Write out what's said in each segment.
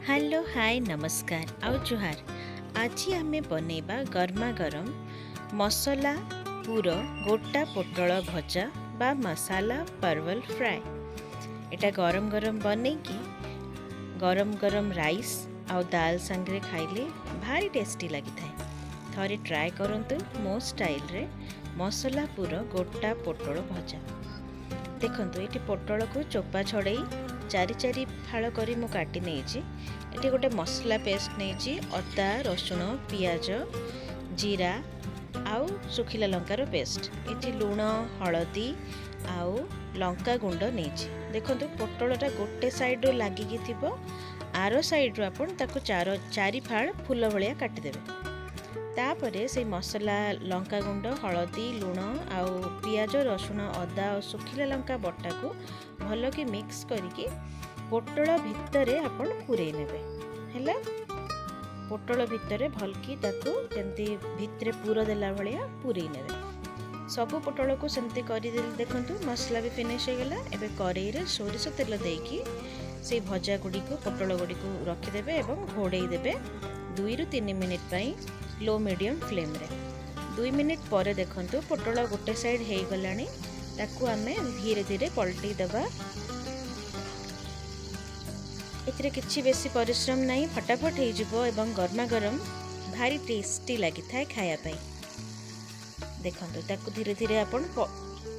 Hello hi नमस्कार आउ जुहार। आज आमे बनेबा गर्मा गरम मसला पूर गोटा पोटल भजा बा मसाला परवल फ्राए। एटा गरम गरम बने कि गरम गरम राइस आउ दाल संगे खाइले भारी टेस्टी लगी थाए। थरे ट्राए करंतु मो स्टाइल रे मसला पूर गोटा पोटल भजा। देखंतु एटी पोटल को चोपा छड़े चारि चारि फाड़ करी मु काटी नेछि। एटी गोटे मसला पेस्ट नेछि, अदा रसुण पियाज जीरा आउ सुखिला लंकार पेस्ट। एटी लुण हलदी आउ लंका गुंड नेछि। देखंतु पोटलटा गोटे साइड रो लागिकी थिबो, आरो साइड रो आपण ताको चारि फाड़ फूल भलिया काटी देबे। तापरे से मसला लंका गुंड हलदी लुण आउ पियाज रसुण अदा और सुखिला लंका बटा को भल कि मिक्स करके पोटल भितरे आपण पूरे नेबे। हैला पोटल भितरे भल कि ताको जेंती भितरे पूरा देला भलिया पूरे नेबे। सब पोटल को सेमती करि देल। देखंतु मसला भी फिनिश हो गला। एबे करेई रे सोरिष तेल देकी से भजा गुडी को पोटल गुडी को रखि देबे एवं घोड़ेई देबे 2 ରୁ 3 मिनिट पई लो मीडियम फ्लेम रे। 2 मिनिट पर देखंतु पोटल गोटे साइड हे गलानी, ताकू आमे धीरे धीरे पलटी दबा। एथिरे किछि बेसी परिश्रम नहीं, फटाफट हे जिवो एवं गर्मा गरम भारी टेस्टी लागि थाए खाया पई। देखंतु ताकू धीरे धीरे आपण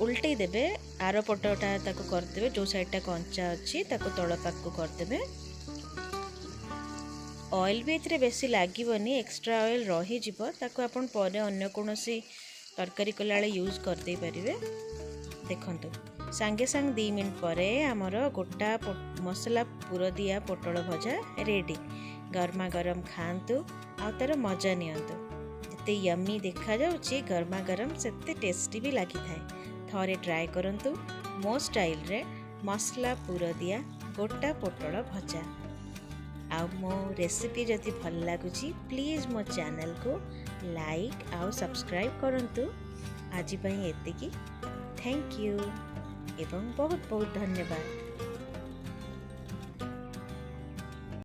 उल्टे देबे। आरो पटटा ताकू कर देबे, जो साइडटा कंचा अछि ताकू तळ पाक को कर देबे। ऑयल भी एथिरे बेसी लागिबनी, एक्स्ट्रा ऑयल रही जिवो, ताकू आपण परे अन्य कोनोसी तरकारी कलाळे यूज कर दे परिबे। देखंतु संगे संग 2 मिनिट परे हमर गोटा मसला पूरा दिया पोटल भजा रेडी। गर्मा गरम खांतु आ तार मजा नियंतु। एते यम्मी देखा जाउची, गर्मा गरम सेते टेस्टी भी लागि थाए। थरे ट्राई करंतु मो स्टाइल रे मसला पूरा दिया गोटा पोटल भजा। आ मो रेसिपी जदि भल लागुची प्लीज मो चैनल को लाइक आउ सब्सक्राइब करंतु। आज पई एतिकी। थैंक यू एवं बहुत बहुत धन्यवाद।